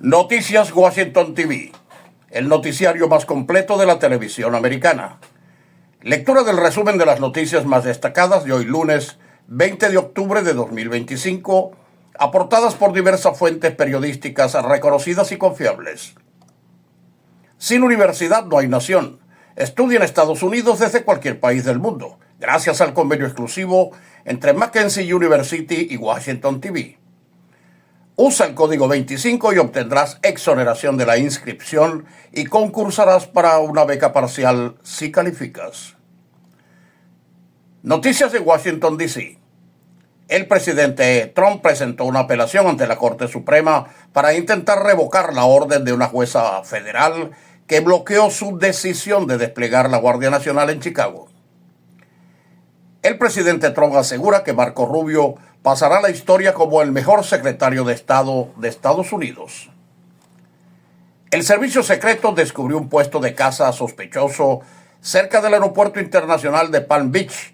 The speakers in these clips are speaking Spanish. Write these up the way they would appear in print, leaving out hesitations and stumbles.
Noticias Washington TV, el noticiario más completo de la televisión americana. Lectura del resumen de las noticias más destacadas de hoy lunes 20 de octubre de 2025, aportadas por diversas fuentes periodísticas reconocidas y confiables. Sin universidad no hay nación. Estudia en Estados Unidos desde cualquier país del mundo, gracias al convenio exclusivo entre Mackenzie University y Washington TV. Usa el código 25 y obtendrás exoneración de la inscripción y concursarás para una beca parcial si calificas. Noticias de Washington, D.C. El presidente Trump presentó una apelación ante la Corte Suprema para intentar revocar la orden de una jueza federal que bloqueó su decisión de desplegar la Guardia Nacional en Chicago. El presidente Trump asegura que Marco Rubio pasará a la historia como el mejor secretario de Estado de Estados Unidos. El servicio secreto descubrió un puesto de caza sospechoso cerca del aeropuerto internacional de Palm Beach,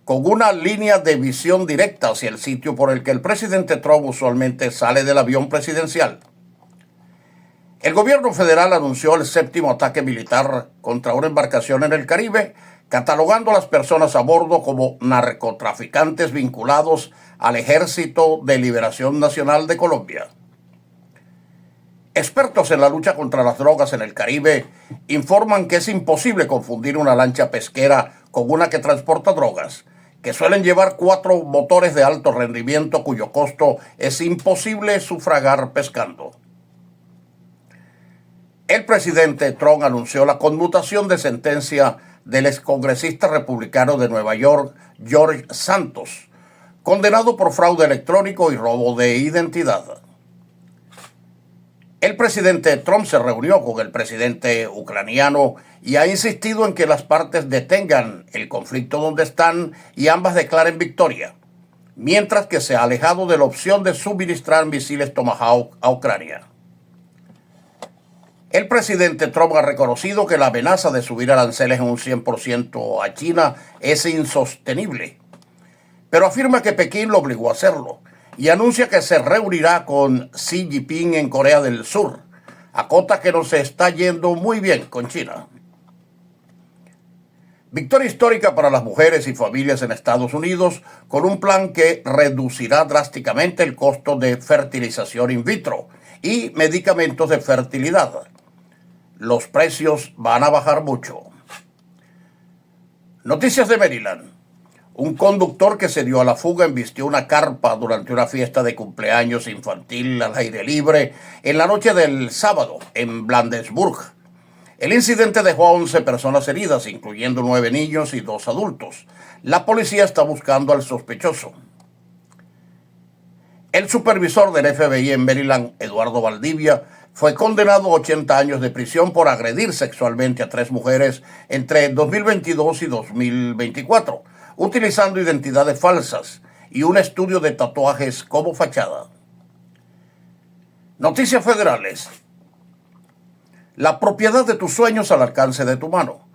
con una línea de visión directa hacia el sitio por el que el presidente Trump usualmente sale del avión presidencial. El gobierno federal anunció el 7º ataque militar contra una embarcación en el Caribe, catalogando a las personas a bordo como narcotraficantes vinculados al Ejército de Liberación Nacional de Colombia. Expertos en la lucha contra las drogas en el Caribe informan que es imposible confundir una lancha pesquera con una que transporta drogas, que suelen llevar 4 motores de alto rendimiento cuyo costo es imposible sufragar pescando. El presidente Trump anunció la conmutación de sentencia del excongresista republicano de Nueva York, George Santos, condenado por fraude electrónico y robo de identidad. El presidente Trump se reunió con el presidente ucraniano y ha insistido en que las partes detengan el conflicto donde están y ambas declaren victoria, mientras que se ha alejado de la opción de suministrar misiles Tomahawk a Ucrania. El presidente Trump ha reconocido que la amenaza de subir aranceles en un 100% a China es insostenible, pero afirma que Pekín lo obligó a hacerlo y anuncia que se reunirá con Xi Jinping en Corea del Sur. Acota que no se está yendo muy bien con China. Victoria histórica para las mujeres y familias en Estados Unidos con un plan que reducirá drásticamente el costo de fertilización in vitro y medicamentos de fertilidad. Los precios van a bajar mucho. Noticias de Maryland. Un conductor que se dio a la fuga embistió una carpa durante una fiesta de cumpleaños infantil al aire libre en la noche del sábado en Bladensburg. El incidente dejó a 11 personas heridas, incluyendo 9 niños y 2 adultos. La policía está buscando al sospechoso. El supervisor del FBI en Maryland, Eduardo Valdivia, fue condenado a 80 años de prisión por agredir sexualmente a 3 mujeres entre 2022 y 2024, utilizando identidades falsas y un estudio de tatuajes como fachada. Noticias federales. La propiedad de tus sueños al alcance de tu mano.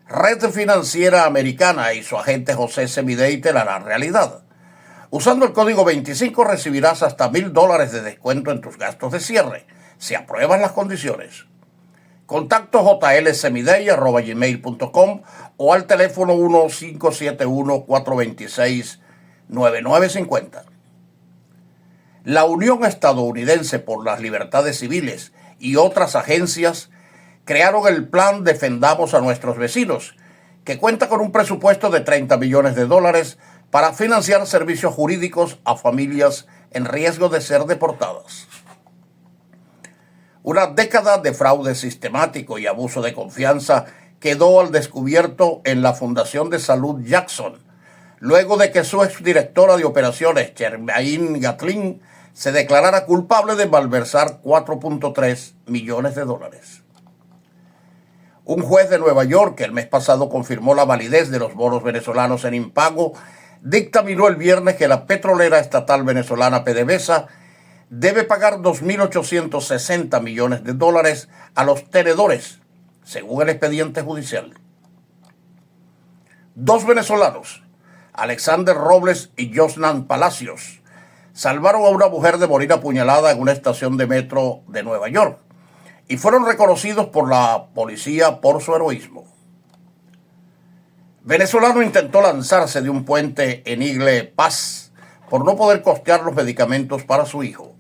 Red Financiera Americana y su agente José Semidey te la harán realidad. Usando el código 25 recibirás hasta $1,000 de descuento en tus gastos de cierre, si apruebas las condiciones. Contacto jlsemidey@gmail.com o al teléfono 1-571-426-9950. La Unión Estadounidense por las Libertades Civiles y otras agencias crearon el plan Defendamos a Nuestros Vecinos, que cuenta con un presupuesto de $30 millones para financiar servicios jurídicos a familias en riesgo de ser deportadas. Una década de fraude sistemático y abuso de confianza quedó al descubierto en la Fundación de Salud Jackson, luego de que su exdirectora de operaciones, Charmaine Gatlin, se declarara culpable de malversar $4.3 millones. Un juez de Nueva York, que el mes pasado confirmó la validez de los bonos venezolanos en impago, dictaminó el viernes que la petrolera estatal venezolana PDVSA debe pagar $2.860 millones a los tenedores, según el expediente judicial. 2 venezolanos, Alexander Robles y Josnan Palacios, salvaron a una mujer de morir apuñalada en una estación de metro de Nueva York y fueron reconocidos por la policía por su heroísmo. Venezolano intentó lanzarse de un puente en Igle Paz por no poder costear los medicamentos para su hijo.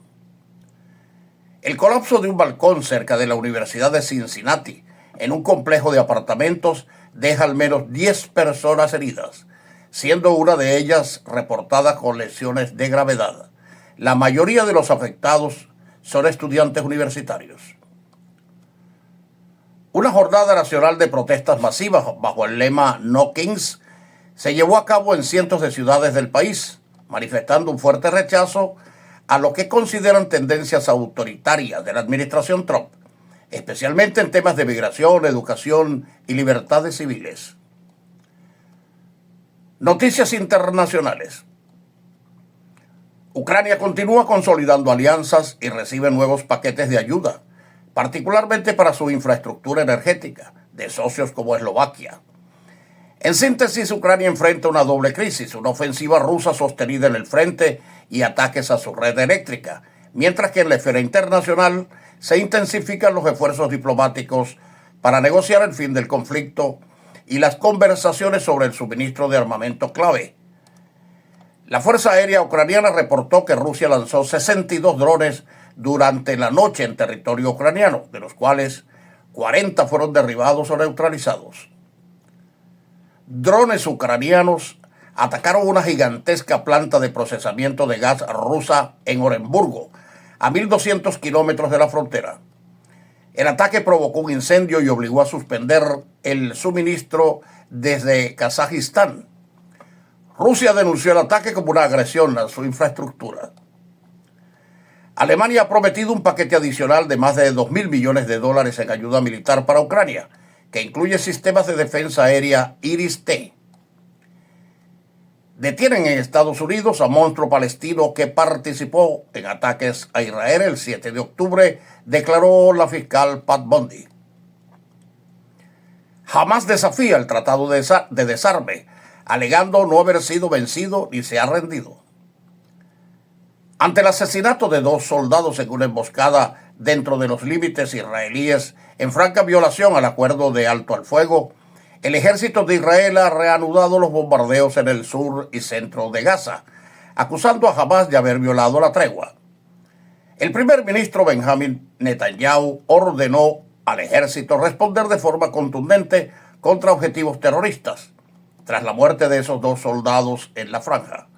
El colapso de un balcón cerca de la Universidad de Cincinnati, en un complejo de apartamentos, deja al menos 10 personas heridas, siendo una de ellas reportada con lesiones de gravedad. La mayoría de los afectados son estudiantes universitarios. Una jornada nacional de protestas masivas bajo el lema No Kings se llevó a cabo en cientos de ciudades del país, manifestando un fuerte rechazo a lo que consideran tendencias autoritarias de la administración Trump, especialmente en temas de migración, educación y libertades civiles. Noticias internacionales. Ucrania continúa consolidando alianzas y recibe nuevos paquetes de ayuda, particularmente para su infraestructura energética, de socios como Eslovaquia. En síntesis, Ucrania enfrenta una doble crisis, una ofensiva rusa sostenida en el frente y ataques a su red eléctrica, mientras que en la esfera internacional se intensifican los esfuerzos diplomáticos para negociar el fin del conflicto y las conversaciones sobre el suministro de armamento clave. La Fuerza Aérea Ucraniana reportó que Rusia lanzó 62 drones durante la noche en territorio ucraniano, de los cuales 40 fueron derribados o neutralizados. Drones ucranianos atacaron una gigantesca planta de procesamiento de gas rusa en Orenburgo, a 1.200 kilómetros de la frontera. El ataque provocó un incendio y obligó a suspender el suministro desde Kazajistán. Rusia denunció el ataque como una agresión a su infraestructura. Alemania ha prometido un paquete adicional de más de $2.000 millones en ayuda militar para Ucrania, que incluye sistemas de defensa aérea Iris-T. Detienen en Estados Unidos a monstruo palestino que participó en ataques a Israel el 7 de octubre, declaró la fiscal Pat Bundy. Hamás desafía el tratado de desarme, alegando no haber sido vencido ni se ha rendido. Ante el asesinato de 2 soldados en una emboscada dentro de los límites israelíes, en franca violación al acuerdo de alto al fuego, el ejército de Israel ha reanudado los bombardeos en el sur y centro de Gaza, acusando a Hamás de haber violado la tregua. El primer ministro Benjamin Netanyahu ordenó al ejército responder de forma contundente contra objetivos terroristas, tras la muerte de esos 2 soldados en la franja.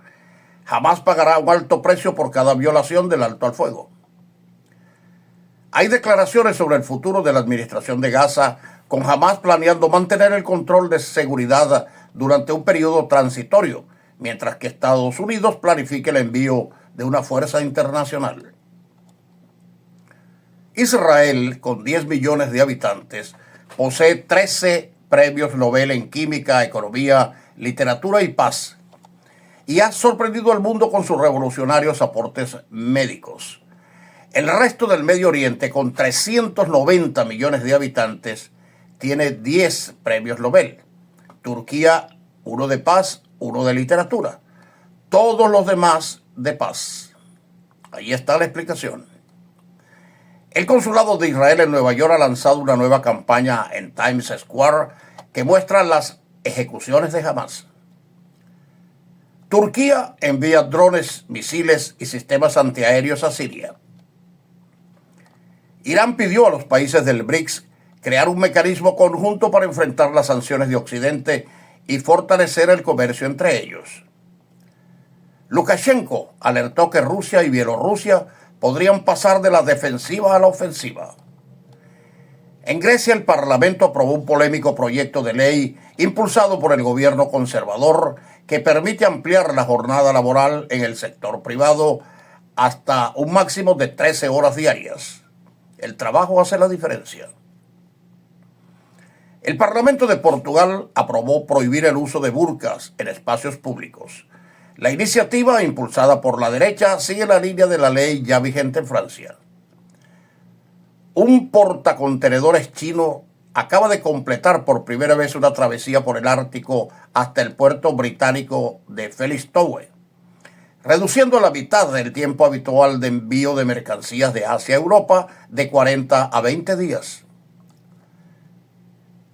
Hamás pagará un alto precio por cada violación del alto al fuego. Hay declaraciones sobre el futuro de la administración de Gaza, con Hamás planeando mantener el control de seguridad durante un periodo transitorio, mientras que Estados Unidos planifica el envío de una fuerza internacional. Israel, con 10 millones de habitantes, posee 13 premios Nobel en química, economía, literatura y paz, y ha sorprendido al mundo con sus revolucionarios aportes médicos. El resto del Medio Oriente, con 390 millones de habitantes, tiene 10 premios Nobel. Turquía, 1 de paz, 1 de literatura. Todos los demás de paz. Ahí está la explicación. El consulado de Israel en Nueva York ha lanzado una nueva campaña en Times Square que muestra las ejecuciones de Hamás. Turquía envía drones, misiles y sistemas antiaéreos a Siria. Irán pidió a los países del BRICS crear un mecanismo conjunto para enfrentar las sanciones de Occidente y fortalecer el comercio entre ellos. Lukashenko alertó que Rusia y Bielorrusia podrían pasar de la defensiva a la ofensiva. En Grecia, el Parlamento aprobó un polémico proyecto de ley impulsado por el gobierno conservador que permite ampliar la jornada laboral en el sector privado hasta un máximo de 13 horas diarias. El trabajo hace la diferencia. El Parlamento de Portugal aprobó prohibir el uso de burkas en espacios públicos. La iniciativa, impulsada por la derecha, sigue la línea de la ley ya vigente en Francia. Un portacontenedores chino acaba de completar por primera vez una travesía por el Ártico hasta el puerto británico de Felixstowe. reduciendo a la mitad del tiempo habitual de envío de mercancías de Asia a Europa de 40 a 20 días.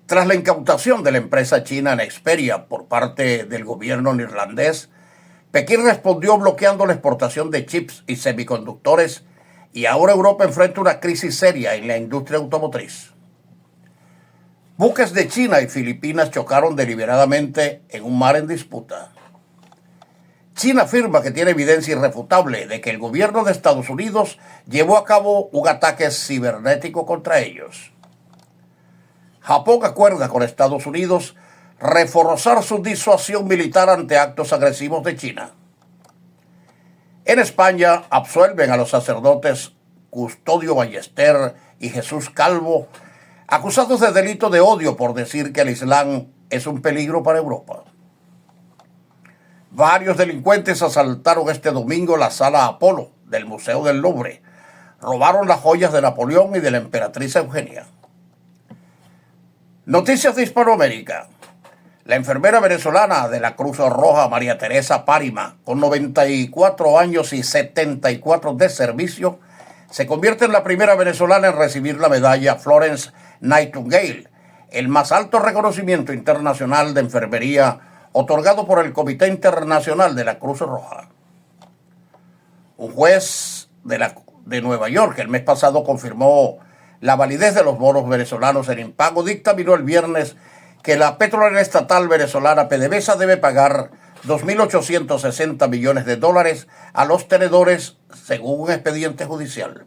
Tras la incautación de la empresa china Nexperia por parte del gobierno neerlandés, Pekín respondió bloqueando la exportación de chips y semiconductores y ahora Europa enfrenta una crisis seria en la industria automotriz. Buques de China y Filipinas chocaron deliberadamente en un mar en disputa. China afirma que tiene evidencia irrefutable de que el gobierno de Estados Unidos llevó a cabo un ataque cibernético contra ellos. Japón acuerda con Estados Unidos reforzar su disuasión militar ante actos agresivos de China. En España absuelven a los sacerdotes Custodio Ballester y Jesús Calvo, acusados de delito de odio por decir que el Islam es un peligro para Europa. Varios delincuentes asaltaron este domingo la Sala Apolo del Museo del Louvre. Robaron las joyas de Napoleón y de la emperatriz Eugenia. Noticias de Hispanoamérica. La enfermera venezolana de la Cruz Roja, María Teresa Párima, con 94 años y 74 de servicio, se convierte en la primera venezolana en recibir la medalla Florence Nightingale, el más alto reconocimiento internacional de enfermería otorgado por el Comité Internacional de la Cruz Roja. Un juez de Nueva York el mes pasado confirmó la validez de los bonos venezolanos en impago. Dictaminó el viernes que la petrolera estatal venezolana PDVSA debe pagar 2.860 millones de dólares a los tenedores, según un expediente judicial.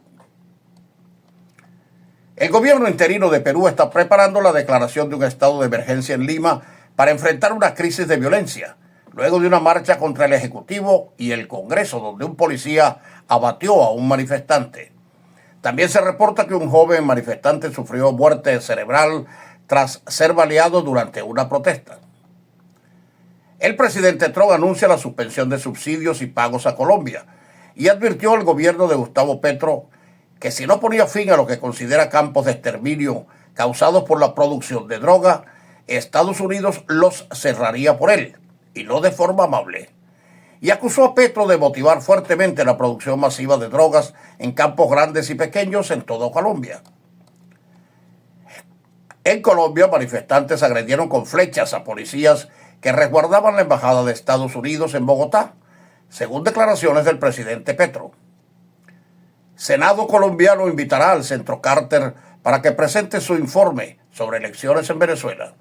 El gobierno interino de Perú está preparando la declaración de un estado de emergencia en Lima para enfrentar una crisis de violencia, luego de una marcha contra el Ejecutivo y el Congreso, donde un policía abatió a un manifestante. También se reporta que un joven manifestante sufrió muerte cerebral tras ser baleado durante una protesta. El presidente Trump anuncia la suspensión de subsidios y pagos a Colombia y advirtió al gobierno de Gustavo Petro que si no ponía fin a lo que considera campos de exterminio causados por la producción de droga, Estados Unidos los cerraría por él, y no de forma amable. Y acusó a Petro de motivar fuertemente la producción masiva de drogas en campos grandes y pequeños en toda Colombia. En Colombia, manifestantes agredieron con flechas a policías que resguardaban la embajada de Estados Unidos en Bogotá, según declaraciones del presidente Petro. Senado colombiano invitará al Centro Carter para que presente su informe sobre elecciones en Venezuela.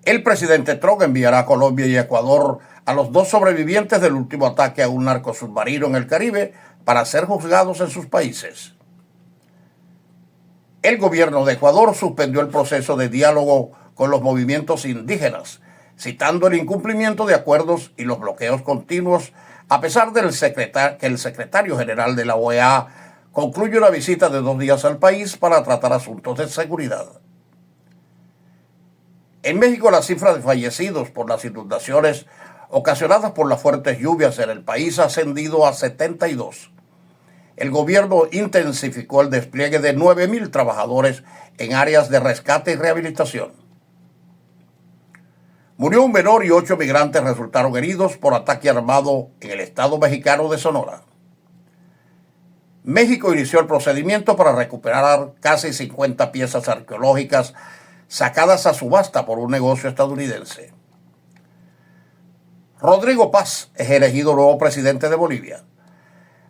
El presidente Trump enviará a Colombia y Ecuador a los dos sobrevivientes del último ataque a un narcosubmarino en el Caribe para ser juzgados en sus países. El gobierno de Ecuador suspendió el proceso de diálogo con los movimientos indígenas, citando el incumplimiento de acuerdos y los bloqueos continuos, a pesar de que el secretario general de la OEA concluye una visita de 2 días al país para tratar asuntos de seguridad. En México, la cifra de fallecidos por las inundaciones ocasionadas por las fuertes lluvias en el país ha ascendido a 72. El gobierno intensificó el despliegue de 9,000 trabajadores en áreas de rescate y rehabilitación. Murió un menor y 8 migrantes resultaron heridos por ataque armado en el estado mexicano de Sonora. México inició el procedimiento para recuperar casi 50 piezas arqueológicas sacadas a subasta por un negocio estadounidense. Rodrigo Paz es elegido nuevo presidente de Bolivia.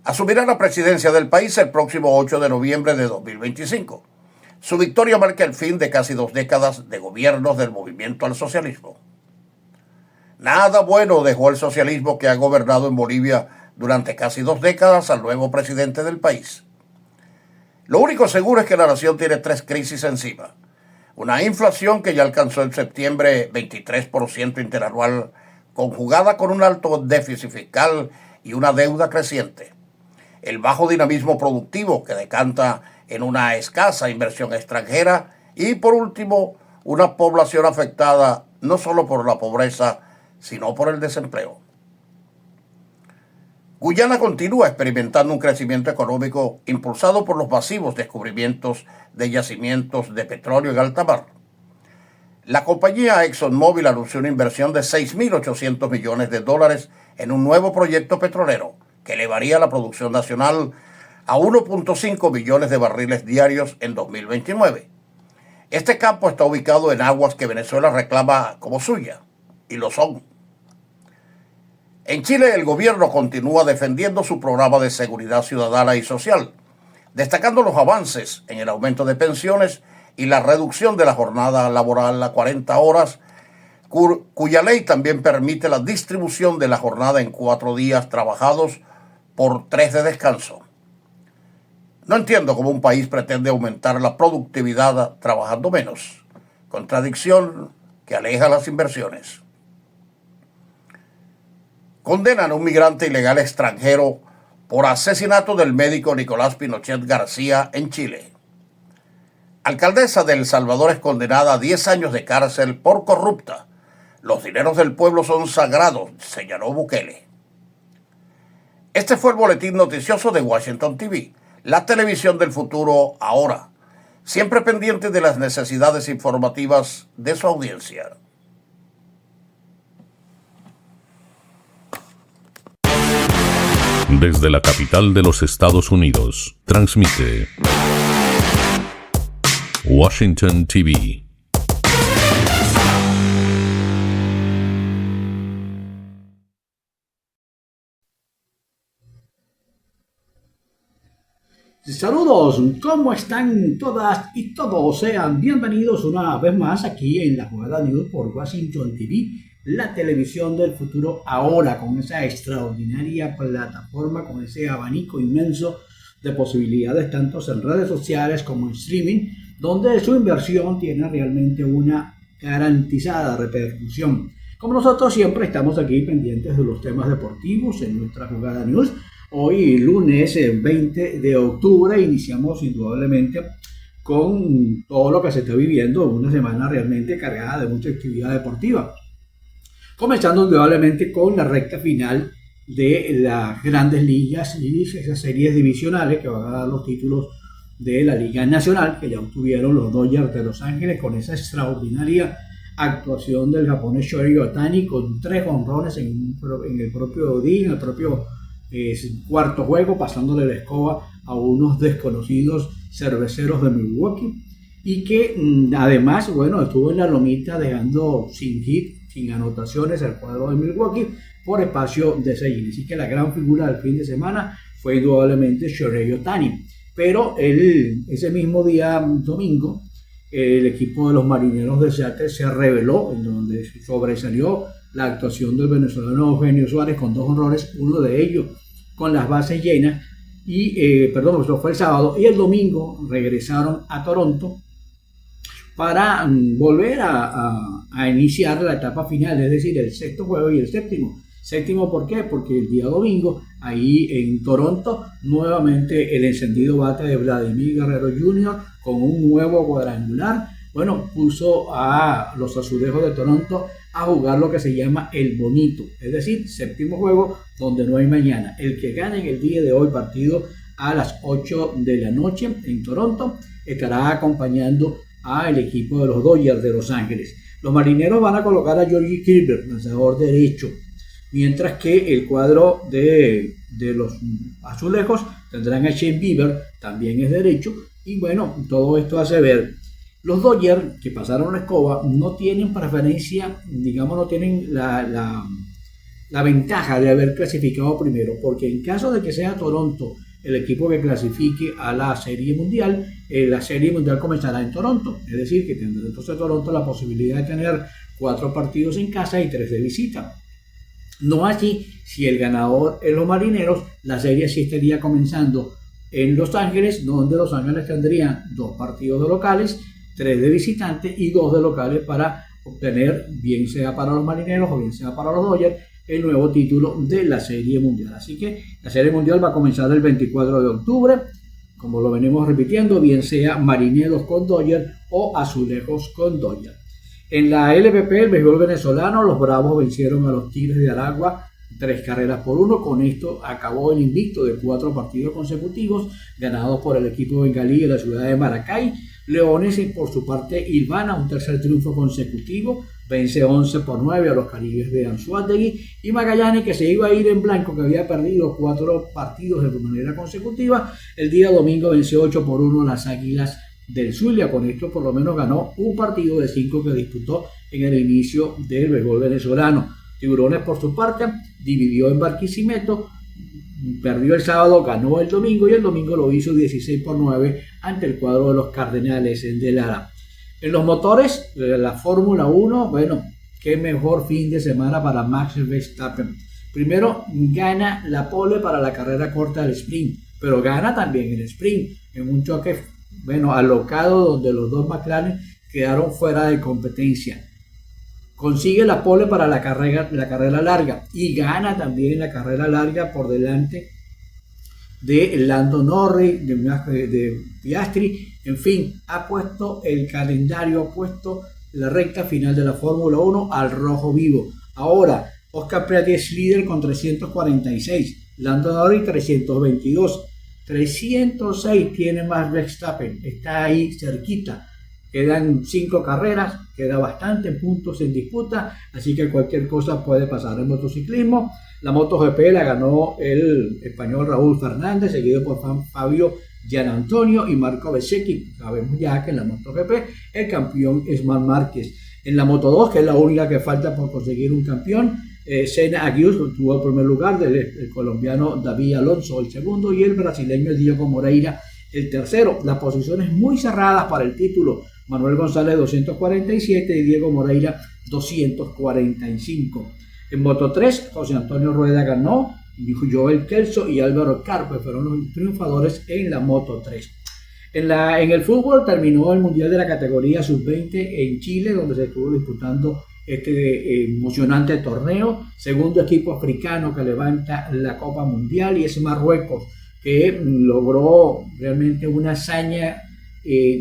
Asumirá la presidencia del país el próximo 8 de noviembre de 2025. Su victoria marca el fin de casi 2 décadas de gobiernos del movimiento al socialismo. Nada bueno dejó el socialismo que ha gobernado en Bolivia durante casi 2 décadas al nuevo presidente del país. Lo único seguro es que la nación tiene 3 crisis encima. Una inflación que ya alcanzó en septiembre 23% interanual, conjugada con un alto déficit fiscal y una deuda creciente. El bajo dinamismo productivo que decanta en una escasa inversión extranjera y, por último, una población afectada no solo por la pobreza, sino por el desempleo. Guyana continúa experimentando un crecimiento económico impulsado por los masivos descubrimientos de yacimientos de petróleo en alta mar. La compañía ExxonMobil anunció una inversión de $6.800 millones en un nuevo proyecto petrolero que elevaría la producción nacional a 1.5 millones de barriles diarios en 2029. Este campo está ubicado en aguas que Venezuela reclama como suya, y lo son. En Chile, el gobierno continúa defendiendo su programa de seguridad ciudadana y social, destacando los avances en el aumento de pensiones y la reducción de la jornada laboral a 40 horas, cuya ley también permite la distribución de la jornada en 4 días trabajados por 3 de descanso. No entiendo cómo un país pretende aumentar la productividad trabajando menos, contradicción que aleja las inversiones. Condenan a un migrante ilegal extranjero por asesinato del médico Nicolás Pinochet García en Chile. Alcaldesa de El Salvador es condenada a 10 años de cárcel por corrupta. Los dineros del pueblo son sagrados, señaló Bukele. Este fue el boletín noticioso de Washington TV, la televisión del futuro ahora, siempre pendiente de las necesidades informativas de su audiencia. Desde la capital de los Estados Unidos, transmite Washington TV. Saludos, ¿cómo están todas y todos? Sean bienvenidos una vez más aquí en La Jugada News por Washington TV, la televisión del futuro ahora, con esa extraordinaria plataforma, con ese abanico inmenso de posibilidades, tanto en redes sociales como en streaming, donde su inversión tiene realmente una garantizada repercusión. Como nosotros siempre estamos aquí pendientes de los temas deportivos en nuestra Jugada News. Hoy, lunes 20 de octubre, iniciamos indudablemente con todo lo que se está viviendo, una semana realmente cargada de mucha actividad deportiva. Comenzando indudablemente con la recta final de las grandes ligas y esas series divisionales que van a dar los títulos de la Liga Nacional, que ya obtuvieron los Dodgers de Los Ángeles con esa extraordinaria actuación del japonés Shohei Ohtani con 3 jonrones en el propio día, en el propio cuarto juego, pasándole la escoba a unos desconocidos cerveceros de Milwaukee, y que además, bueno, estuvo en la lomita dejando sin hit, sin anotaciones al cuadro de Milwaukee por espacio de 6 innings. Así que la gran figura del fin de semana fue indudablemente Shohei Ohtani. Pero ese mismo día, domingo, el equipo de los Marineros de Seattle se reveló, en donde sobresalió la actuación del venezolano Eugenio Suárez con 2 honrones, uno de ellos con las bases llenas, y eso fue el sábado, y el domingo regresaron a Toronto para volver a iniciar la etapa final, es decir, el sexto juego y el séptimo. Séptimo, ¿por qué? Porque el día domingo, ahí en Toronto, nuevamente el encendido bate de Vladimir Guerrero Jr. con un nuevo cuadrangular, bueno, puso a los Azulejos de Toronto a jugar lo que se llama el bonito, es decir, séptimo juego donde no hay mañana. El que gane en el día de hoy, partido a las 8 de la noche en Toronto, estará acompañando al equipo de los Dodgers de Los Ángeles. Los Marineros van a colocar a Georgie Gilbert, lanzador derecho, mientras que el cuadro de los Azulejos tendrán a Shane Bieber, también es derecho, y bueno, todo esto hace ver. Los Dodgers, que pasaron la escoba, no tienen preferencia, digamos, no tienen la ventaja de haber clasificado primero, porque en caso de que sea Toronto el equipo que clasifique a la Serie Mundial, la Serie Mundial comenzará en Toronto, es decir, que tendrá entonces Toronto la posibilidad de tener 4 partidos en casa y 3 de visita. No así, si el ganador es los Marineros, la serie sí estaría comenzando en Los Ángeles, donde Los Ángeles tendrían 2 partidos de locales, 3 de visitantes y 2 de locales para obtener, bien sea para los Marineros o bien sea para los Dodgers, el nuevo título de la Serie Mundial. Así que la Serie Mundial va a comenzar el 24 de octubre, como lo venimos repitiendo, bien sea Marineros con Dodgers o Azulejos con Dodgers. En la LVP, el béisbol venezolano, los Bravos vencieron a los Tigres de Aragua 3-1. Con esto acabó el invicto de 4 partidos consecutivos ganados por el equipo bengalí de la ciudad de Maracay. Leones, por su parte, hilvana un tercer triunfo consecutivo vence 11-9 a los Caribes de Anzoátegui, y Magallanes, que se iba a ir en blanco, que había perdido 4 partidos de manera consecutiva, el día domingo venció 8-1 a las Águilas del Zulia. Con esto por lo menos ganó un partido de 5 que disputó en el inicio del béisbol venezolano. Tiburones, por su parte, dividió en Barquisimeto, perdió el sábado, ganó el domingo, y el domingo lo hizo 16-9 ante el cuadro de los Cardenales de Lara. En los motores, la Fórmula 1, bueno, qué mejor fin de semana para Max Verstappen. Primero gana la pole para la carrera corta del sprint, pero gana también el sprint en un choque, bueno, alocado, donde los dos McLaren quedaron fuera de competencia. Consigue la pole para la carrera larga, y gana también la carrera larga por delante de Lando Norris, de Piastri. En fin, ha puesto el calendario, ha puesto la recta final de la Fórmula 1 al rojo vivo. Ahora, Oscar Piastri es líder con 346, Lando Norris 322, 306 tiene Max Verstappen, está ahí cerquita. Quedan 5 carreras, queda bastante puntos en disputa, así que cualquier cosa puede pasar. En motociclismo, la MotoGP la ganó el español Raúl Fernández, seguido por Fabio Gianantonio y Marco Bezzecchi. Sabemos ya que en la MotoGP el campeón es Marc Márquez. En la Moto2, que es la única que falta por conseguir un campeón, Senna Aguirre tuvo el primer lugar, el colombiano David Alonso el segundo, y el brasileño Diego Moreira el tercero. Las posiciones muy cerradas para el título: Manuel González 247 y Diego Moreira 245. En Moto 3, José Antonio Rueda ganó, Joel Kelso y Álvaro Carpe fueron los triunfadores en la Moto 3. En el fútbol terminó el Mundial de la categoría Sub-20 en Chile, donde se estuvo disputando este emocionante torneo. Segundo equipo africano que levanta la Copa Mundial, y es Marruecos, que logró realmente una hazaña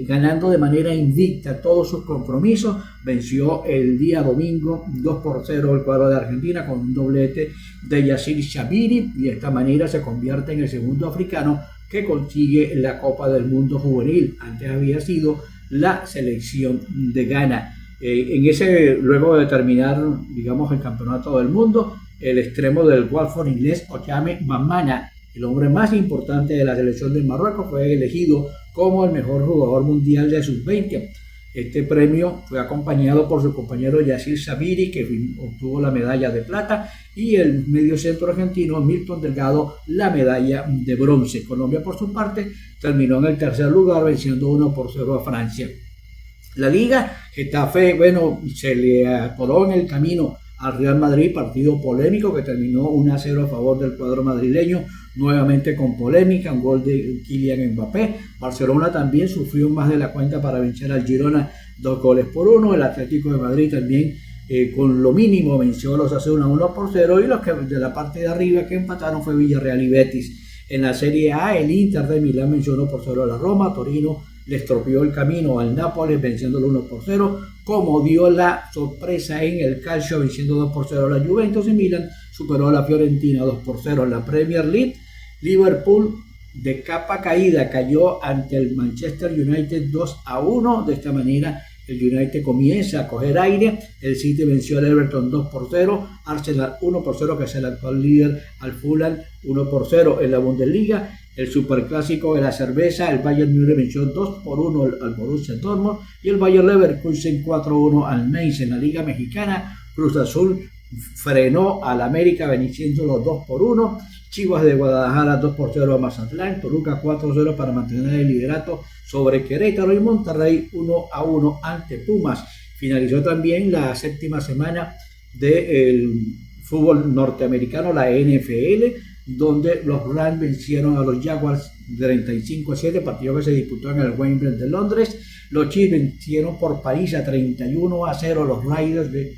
ganando de manera invicta todos sus compromisos. Venció el día domingo 2-0 el cuadro de Argentina con un doblete de Yassir Shabiri, y de esta manera se convierte en el segundo africano que consigue la Copa del Mundo Juvenil. Antes había sido la selección de Ghana. Luego de terminar, digamos, el campeonato del mundo, el extremo del Watford inglés, Ochame Mamana, el hombre más importante de la selección de Marruecos, fue elegido como el mejor jugador mundial de sub-20. Este premio fue acompañado por su compañero Yassir Shabiri, que obtuvo la medalla de plata, y el mediocentro argentino Milton Delgado la medalla de bronce. Colombia, por su parte, terminó en el tercer lugar, venciendo 1-0 a Francia. La Liga, Getafe, bueno, se le atoró en el camino al Real Madrid, partido polémico que terminó 1-0 a favor del cuadro madrileño, nuevamente con polémica, un gol de Kylian Mbappé. Barcelona también sufrió más de la cuenta para vencer al Girona 2-1. El Atlético de Madrid también con lo mínimo venció a los Asuna 1-0, y los que de la parte de arriba que empataron fue Villarreal y Betis. En la Serie A, el Inter de Milán venció 1-0 a la Roma. Torino le estropeó el camino al Nápoles venciéndolo 1-0, como dio la sorpresa en el Calcio venciendo 2-0 a la Juventus, y Milan superó a la Fiorentina 2-0. En la Premier League, Liverpool de capa caída cayó ante el Manchester United 2-1. De esta manera el United comienza a coger aire. El City venció al Everton 2-0, Arsenal 1-0, que es el actual líder, al Fulham 1-0. En la Bundesliga, el superclásico de la cerveza, el Bayern Múnich venció 2-1 al Borussia Dortmund, y el Bayer Leverkusen 4-1 al Mainz. En la Liga Mexicana, Cruz Azul frenó al América venciéndolo 2-1. Chivas de Guadalajara 2-0 a Mazatlán, Toluca 4-0 para mantener el liderato sobre Querétaro, y Monterrey 1-1 ante Pumas. Finalizó también la séptima semana del fútbol norteamericano, la NFL, donde los Rams vencieron a los Jaguars 35-7, partido que se disputó en el Wembley de Londres. Los Chiefs vencieron por París a 31-0 los Raiders de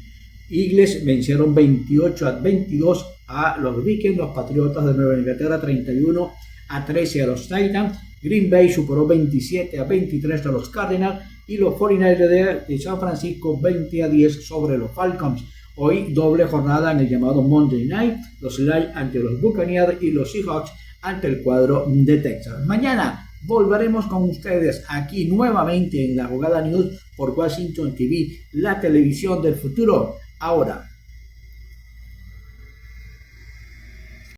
Eagles, vencieron 28-22 a los Vikings. Los Patriotas de Nueva Inglaterra 31-13 a los Titans. Green Bay superó 27-23 a los Cardinals, y los 49ers de San Francisco 20-10 sobre los Falcons. Hoy doble jornada en el llamado Monday Night, los Lions ante los Buccaneers y los Seahawks ante el cuadro de Texas. Mañana volveremos con ustedes aquí nuevamente en La Jugada News por Washington TV, la televisión del futuro. Ahora.